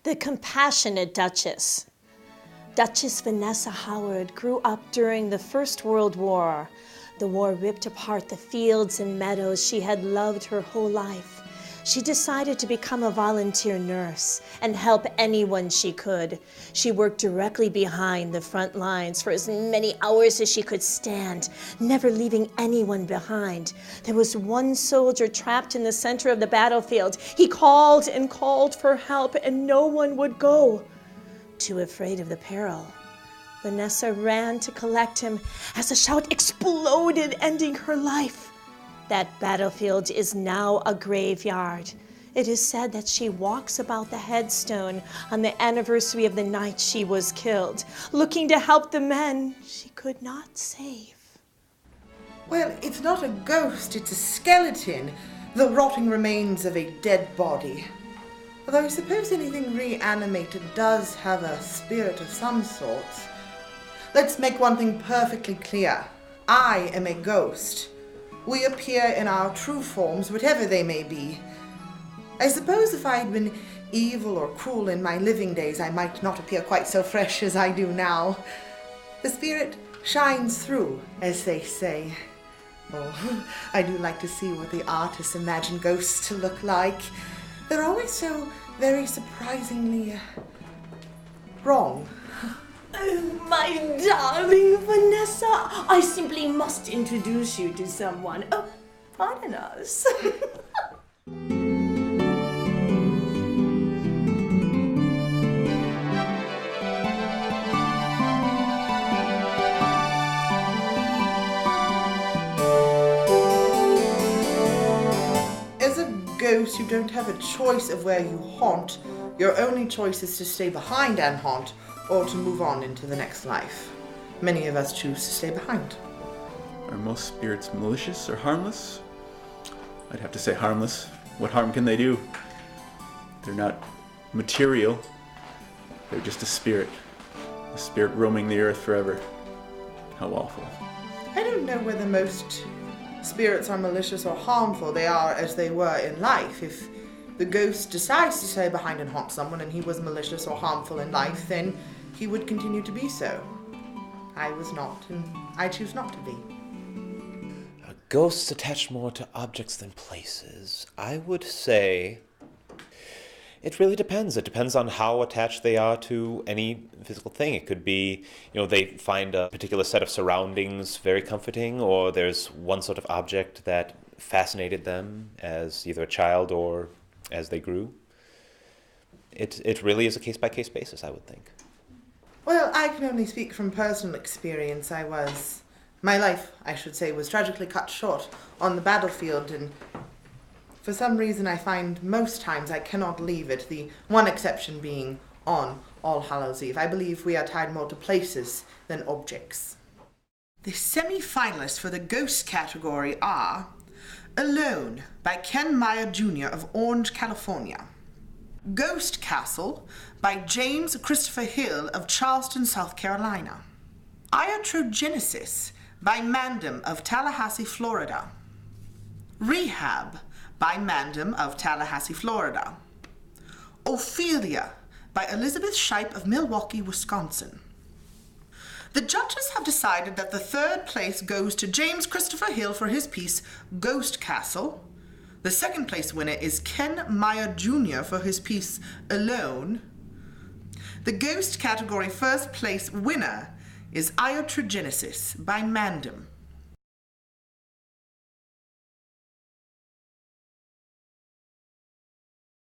the compassionate Duchess. Duchess Vanessa Howard grew up during the First World War. The war ripped apart the fields and meadows she had loved her whole life. She decided to become a volunteer nurse and help anyone she could. She worked directly behind the front lines for as many hours as she could stand, never leaving anyone behind. There was one soldier trapped in the center of the battlefield. He called and called for help, and no one would go. Too afraid of the peril, Vanessa ran to collect him as a shout exploded, ending her life. That battlefield is now a graveyard. It is said that she walks about the headstone on the anniversary of the night she was killed, looking to help the men she could not save. Well, it's not a ghost, it's a skeleton, the rotting remains of a dead body. Although I suppose anything reanimated does have a spirit of some sort. Let's make one thing perfectly clear. I am a ghost. We appear in our true forms, whatever they may be. I suppose if I had been evil or cruel in my living days, I might not appear quite so fresh as I do now. The spirit shines through, as they say. Oh, I do like to see what the artists imagine ghosts to look like. They're always so very surprisingly wrong. Oh, my darling Vanessa, I simply must introduce you to someone. Oh, pardon us. As a ghost, you don't have a choice of where you haunt. Your only choice is to stay behind and haunt, or to move on into the next life. Many of us choose to stay behind. Are most spirits malicious or harmless? I'd have to say harmless. What harm can they do? They're not material. They're just a spirit roaming the earth forever. How awful. I don't know whether most spirits are malicious or harmful. They are as they were in life. If the ghost decides to stay behind and haunt someone and he was malicious or harmful in life, then he would continue to be so. I was not, and I choose not to be. Ghosts attach more to objects than places. I would say it really depends. It depends on how attached they are to any physical thing. It could be, they find a particular set of surroundings very comforting, or there's one sort of object that fascinated them as either a child or as they grew. It really is a case-by-case basis, I would think. Well, I can only speak from personal experience. My life, I should say, was tragically cut short on the battlefield, and for some reason I find most times I cannot leave it, the one exception being on All Hallows Eve. I believe we are tied more to places than objects. The semi-finalists for the ghost category are Alone by Ken Meyer Jr. of Orange, California. Ghost Castle by James Christopher Hill of Charleston, South Carolina. Iatrogenesis by Mandam of Tallahassee, Florida. Rehab by Mandam of Tallahassee, Florida. Ophelia by Elizabeth Shipe of Milwaukee, Wisconsin. The judges have decided that the third place goes to James Christopher Hill for his piece Ghost Castle. The second place winner is Ken Meyer Jr. for his piece Alone. The ghost category first place winner is Iatrogenesis by Mandam.